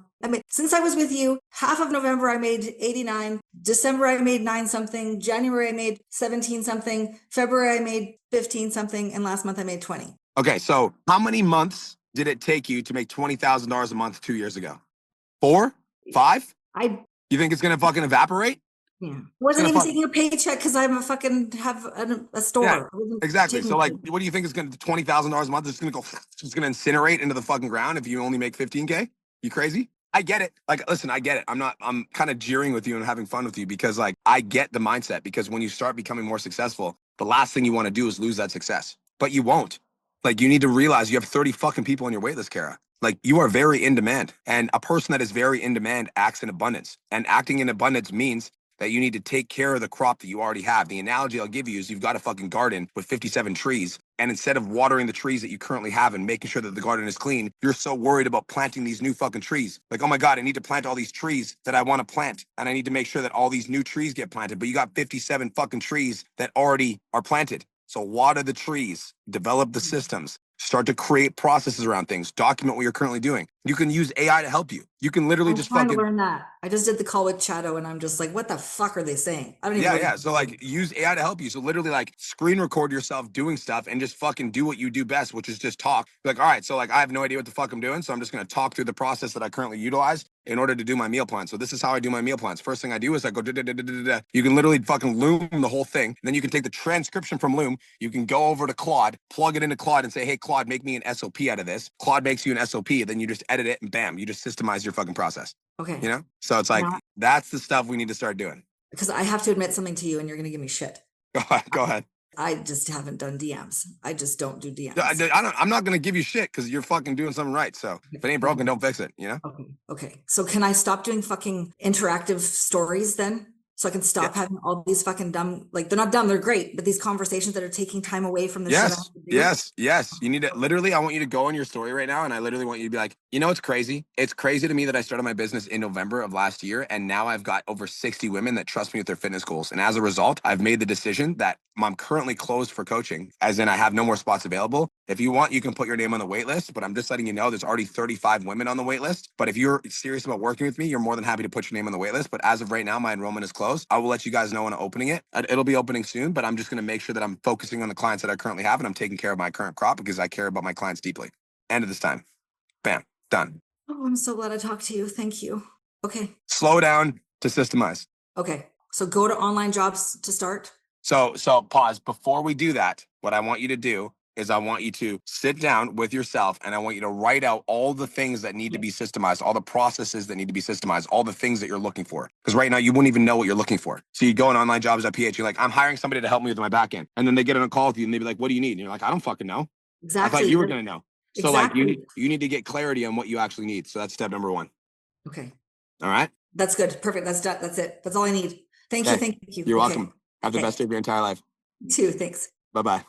since I was with you, half of November I made 89, December I made 9 something, January I made 17 something, February I made 15 something, and last month I made 20. Okay, so how many months did it take you to make $20,000 a month 2 years ago? 4? 5? You think it's gonna fucking evaporate? Yeah. Wasn't even taking a paycheck because I'm a fucking have a store. Yeah, exactly. So, like, what do you think is going to $20,000 a month? It's going to go, it's going to incinerate into the fucking ground if you only make 15K? You crazy? I get it. Like, listen, I get it. I'm kind of jeering with you and having fun with you because, like, I get the mindset, because when you start becoming more successful, the last thing you want to do is lose that success. But you won't. Like, you need to realize you have 30 fucking people on your waitlist, Kara. Like, you are very in demand. And a person that is very in demand acts in abundance. And acting in abundance means that you need to take care of the crop that you already have. The analogy I'll give you is you've got a fucking garden with 57 trees. And instead of watering the trees that you currently have and making sure that the garden is clean, you're so worried about planting these new fucking trees. Like, oh my God, I need to plant all these trees that I want to plant. And I need to make sure that all these new trees get planted. But you got 57 fucking trees that already are planted. So water the trees, develop the systems, start to create processes around things, document what you're currently doing. You can use AI to help you. You can literally I'm just trying fucking to learn that. I just did the call with Chato and I'm just like, what the fuck are they saying? I don't even know. Yeah. So, like, use AI to help you. So literally, like, screen record yourself doing stuff and just fucking do what you do best, which is just talk. Be like, all right, so, like, I have no idea what the fuck I'm doing. So I'm just going to talk through the process that I currently utilize in order to do my meal plan. So this is how I do my meal plans. First thing I do is I go da-da-da-da-da-da. You can literally fucking Loom the whole thing. And then you can take the transcription from Loom. You can go over to Claude, plug it into Claude and say, hey, Claude, make me an SOP out of this. Claude makes you an SOP. Then you just edit it and bam, you just systemize your fucking process. Okay. You know? So it's like, that's the stuff we need to start doing. Because I have to admit something to you and you're going to give me shit. Go ahead. I just haven't done DMs. I just don't do DMs. I'm not going to give you shit because you're fucking doing something right. So if it ain't broken, don't fix it, you know? Okay. So can I stop doing fucking interactive stories then? So I can stop having all these fucking dumb, like, they're not dumb, they're great, but these conversations that are taking time away from the shit I have to do. Yes. You need to literally, I want you to go on your story right now. And I literally want you to be like, you know, it's crazy. It's crazy to me that I started my business in November of last year. And now I've got over 60 women that trust me with their fitness goals. And as a result, I've made the decision that I'm currently closed for coaching, as in I have no more spots available. If you want, you can put your name on the wait list, but I'm just letting you know there's already 35 women on the wait list. But if you're serious about working with me, you're more than happy to put your name on the wait list. But as of right now, my enrollment is closed. I will let you guys know when I'm opening it. It'll be opening soon, but I'm just going to make sure that I'm focusing on the clients that I currently have and I'm taking care of my current crop because I care about my clients deeply. End of this time. Bam. Done. Oh, I'm so glad I talked to you. Thank you. Okay. Slow down to systemize. Okay. So go to online jobs to start. So pause. Before we do that, what I want you to do is I want you to sit down with yourself and I want you to write out all the things that need to be systemized, all the processes that need to be systemized, all the things that you're looking for. Because right now you wouldn't even know what you're looking for. So you go on onlinejobs.ph, you're like, I'm hiring somebody to help me with my back end. And then they get on a call with you and they be like, what do you need? And you're like, I don't fucking know. Exactly. I thought you were going to know. So Exactly. like you need to get clarity on what you actually need. So that's step number 1. Okay. All right. That's good. Perfect. That's done. That's it. That's all I need. Thank you. Thank you. You're welcome. Have the best day of your entire life. You too. Thanks. Bye-bye.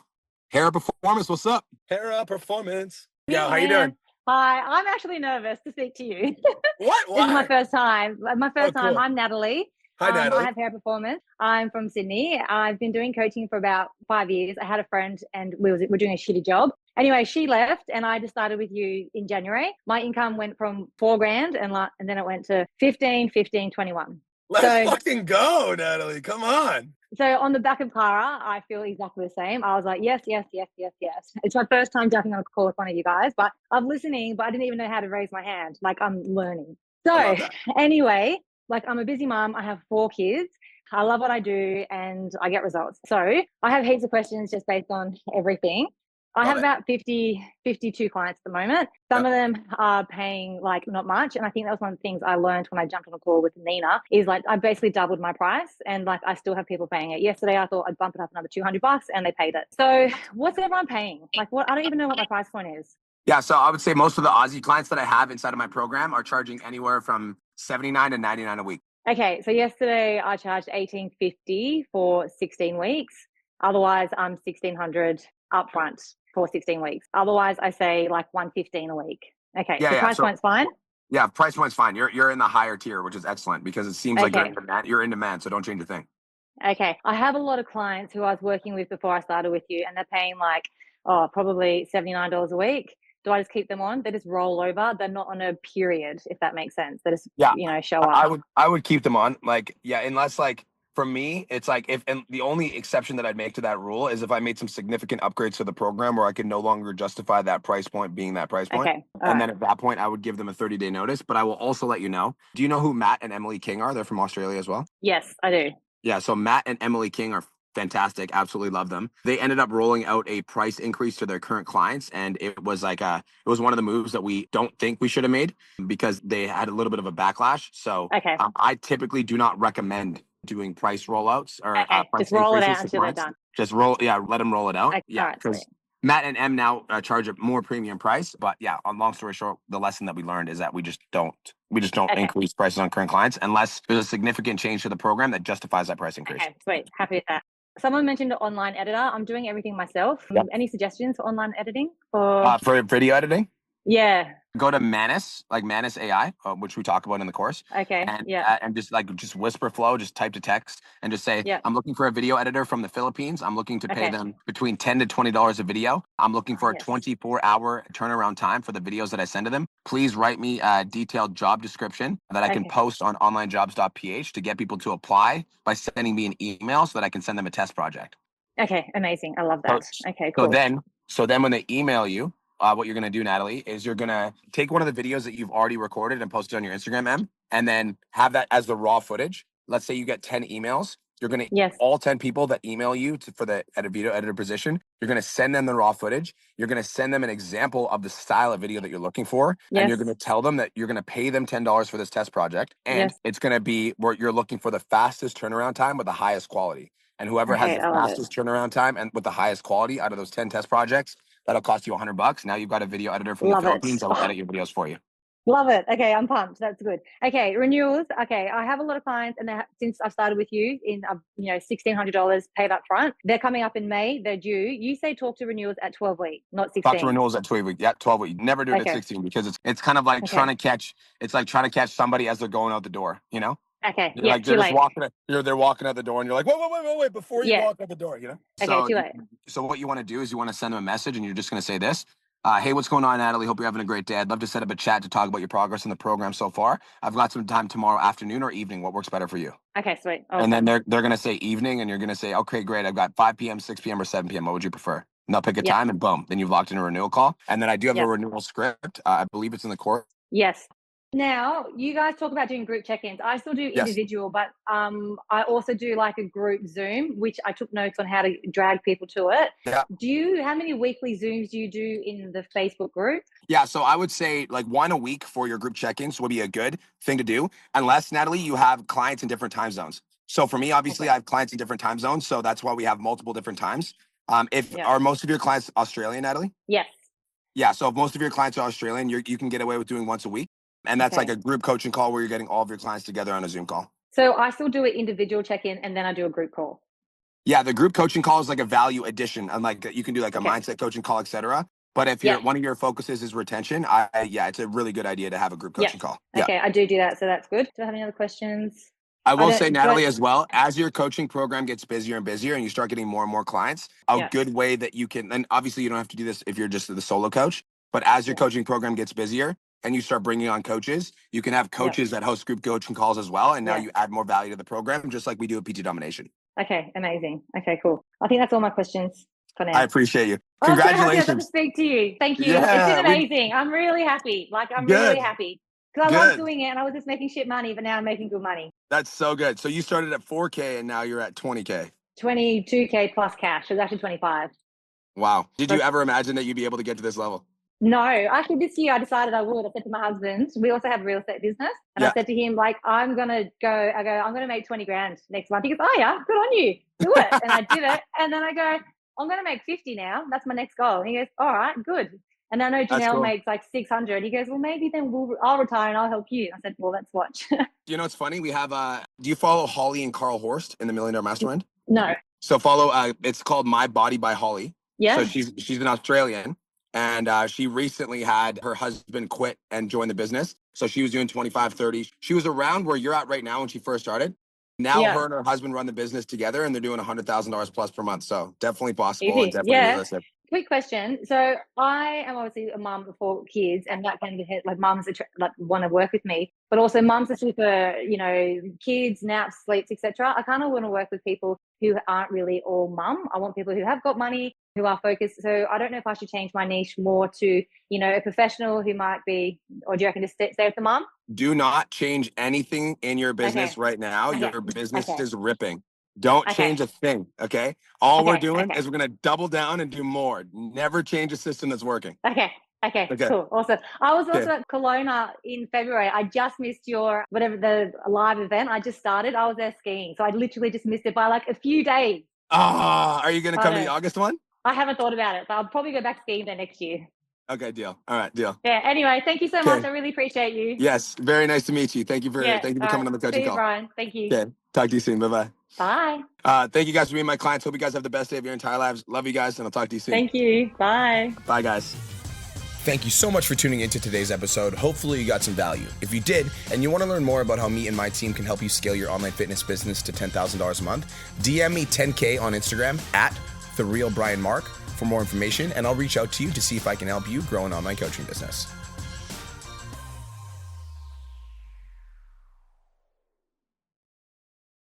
Hera Performance, what's up? Hera Performance. Yeah, how you doing? Hi, I'm actually nervous to speak to you. What? This is my first time. My first time. Cool. I'm Natalie. Hi, Natalie. I have Hair Performance. I'm from Sydney. I've been doing coaching for about 5 years. I had a friend and we're doing a shitty job. Anyway, she left and I just started with you in January. My income went from $4,000 and then it went to 15, 15, 21. Let's fucking go, Natalie. Come on. So on the back of Clara, I feel exactly the same. I was like, yes, yes, yes, yes, yes. It's my first time jumping on a call with one of you guys, but I'm listening, but I didn't even know how to raise my hand. Like I'm learning. So anyway, like I'm a busy mom. I have 4 kids. I love what I do and I get results. So I have heaps of questions just based on everything. I have about 52 clients at the moment. Some of them are paying like not much. And I think that was one of the things I learned when I jumped on a call with Nina is like, I basically doubled my price and like, I still have people paying it. Yesterday, I thought I'd bump it up another $200 and they paid it. So what's everyone paying? Like what, I don't even know what my price point is. Yeah. So I would say most of the Aussie clients that I have inside of my program are charging anywhere from $79 to $99 a week. Okay. So yesterday I charged $1,850 for 16 weeks. Otherwise I'm $1,600 upfront for 16 weeks. Otherwise, I say like $115 a week. Okay, so price point's fine. Yeah, price point's fine. You're in the higher tier, which is excellent because it seems like you're in demand. So don't change a thing. Okay, I have a lot of clients who I was working with before I started with you, and they're paying like probably $79 a week. Do I just keep them on? They just roll over. They're not on a period, if that makes sense. They just show up. I would keep them on. Like unless like. For me, it's like and the only exception that I'd make to that rule is if I made some significant upgrades to the program where I could no longer justify that price point being that price point. Okay. And then at that point, I would give them a 30-day notice. But I will also let you know. Do you know who Matt and Emily King are? They're from Australia as well. Yes, I do. Yeah. So Matt and Emily King are fantastic. Absolutely love them. They ended up rolling out a price increase to their current clients. And it was like it was one of the moves that we don't think we should have made because they had a little bit of a backlash. So I typically do not recommend doing price rollouts or price just roll it out until they're done. Just let them roll it out. Because Matt and M now charge a more premium price. But on long story short, the lesson that we learned is that we just don't increase prices on current clients unless there's a significant change to the program that justifies that price increase. Okay, sweet. Happy with that. Someone mentioned an online editor. I'm doing everything myself. Any suggestions for online editing? For video editing? Yeah. Go to Manus, like Manus AI, which we talk about in the course. Okay. And just whisper flow, just type to text and just say, I'm looking for a video editor from the Philippines. I'm looking to pay them between $10 to $20 a video. I'm looking for a 24-hour turnaround time for the videos that I send to them. Please write me a detailed job description that I can post on onlinejobs.ph to get people to apply by sending me an email so that I can send them a test project. Okay, amazing. I love that. Okay, cool. So then when they email you, what you're going to do, Natalie, is you're going to take one of the videos that you've already recorded and posted on your Instagram, M, and then have that as the raw footage. Let's say you get 10 emails. You're going to, all 10 people that email you for the video editor position, you're going to send them the raw footage. You're going to send them an example of the style of video that you're looking for. And you're going to tell them that you're going to pay them $10 for this test project. And it's going to be where you're looking for the fastest turnaround time with the highest quality. And whoever has the fastest turnaround time and with the highest quality out of those 10 test projects, that'll cost you $100. Now you've got a video editor from the Philippines that will edit your videos for you. Love it. Okay, I'm pumped. That's good. Okay, renewals. Okay, I have a lot of clients, and since I've started with you in $1,600 paid up front, they're coming up in May. They're due. You say talk to renewals at 12 weeks, not 16. Talk to renewals at 12 weeks. Yeah, 12 weeks. Never do it at 16 because it's kind of like trying to catch. It's like trying to catch somebody as they're going out the door. You know. Okay. You're like they're just walking. They're walking out the door, and you're like, wait, before you walk out the door, you know. Okay, too late. So what you want to do is you want to send them a message, and you're just going to say this. Hey, what's going on, Natalie? Hope you're having a great day. I'd love to set up a chat to talk about your progress in the program so far. I've got some time tomorrow afternoon or evening. What works better for you? Okay, sweet. Awesome. And then they're going to say evening, and you're going to say, okay, great. I've got 5 p.m., 6 p.m., or 7 p.m. What would you prefer? And they'll pick a time, and boom. Then you've locked in a renewal call. And then I do have a renewal script. I believe it's in the course. Yes. Now, you guys talk about doing group check-ins. I still do individual, but I also do like a group Zoom, which I took notes on how to drag people to it. Yeah. How many weekly Zooms do you do in the Facebook group? Yeah, so I would say like 1 a week for your group check-ins would be a good thing to do, unless, Natalie, you have clients in different time zones. So for me, obviously, I have clients in different time zones, so that's why we have multiple different times. Are most of your clients Australian, Natalie? Yes. Yeah, so if most of your clients are Australian, you can get away with doing once a week. And that's like a group coaching call where you're getting all of your clients together on a Zoom call. So I still do an individual check-in and then I do a group call. Yeah, the group coaching call is like a value addition. And like you can do like a mindset coaching call, etc. But if one of your focuses is retention, it's a really good idea to have a group coaching call. Okay, I do that. So that's good. Do I have any other questions? I will say, Natalie, as well, as your coaching program gets busier and busier and you start getting more and more clients, a good way that you can, and obviously you don't have to do this if you're just the solo coach, but as your coaching program gets busier and you start bringing on coaches, you can have coaches that host group coaching calls as well. And now you add more value to the program, just like we do at PT Domination. Okay, amazing. Okay, cool. I think that's all my questions for now. I appreciate you. Oh, Congratulations. I'm so happy I got to speak to you. Thank you. Yeah, it's been amazing. I'm really happy. Like, I'm really happy. Because I love doing it and I was just making shit money, but now I'm making good money. That's so good. So you started at 4K and now you're at 20K. 22K plus cash. It was actually 25. Wow. Did you ever imagine that you'd be able to get to this level? No, actually this year I decided I would. I said to my husband, we also have a real estate business. And I said to him, like, I'm going to make 20 grand next month. He goes, oh yeah, good on you. Do it. And I did it. And then I go, I'm going to make 50 now. That's my next goal. And he goes, all right, good. And I know Janelle makes like 600. He goes, well, maybe then I'll retire and I'll help you. I said, well, let's watch. You know, it's funny. We have, do you follow Holly and Carl Horst in the Million Dollar Mastermind? No. So follow, it's called My Body by Holly. Yeah. So she's an Australian and she recently had her husband quit and join the business. So she was doing 25, 30. She was around where you're at right now when she first started. Now her and her husband run the business together and they're doing $100,000 plus per month. So definitely possible and definitely realistic. Quick question. So I am obviously a mum of 4 kids, and that can be like mums like want to work with me, but also mums are super, kids, naps, sleeps, etc. I kind of want to work with people who aren't really all mum. I want people who have got money, who are focused. So I don't know if I should change my niche more to, a professional who might be, or do you reckon just stay with the mum? Do not change anything in your business right now. Your business is ripping. Don't change a thing, okay? All we're doing is we're going to double down and do more. Never change a system that's working. Okay, cool, awesome. I was also at Kelowna in February. I just missed your, the live event. I just started. I was there skiing. So I literally just missed it by like a few days. Are you going to come to the August one? I haven't thought about it, but I'll probably go back skiing there next year. Okay, deal. All right, deal. Yeah, anyway, thank you so much. I really appreciate you. Yes, very nice to meet you. Thank you for coming on the coaching call. Brian. Thank you. Okay, talk to you soon. Bye-bye. Bye. Thank you guys for being my clients. Hope you guys have the best day of your entire lives. Love you guys, and I'll talk to you soon. Thank you. Bye. Bye, guys. Thank you so much for tuning into today's episode. Hopefully you got some value. If you did, and you want to learn more about how me and my team can help you scale your online fitness business to $10,000 a month, DM me 10K on Instagram at TheRealBrianMark for more information, and I'll reach out to you to see if I can help you grow an online coaching business.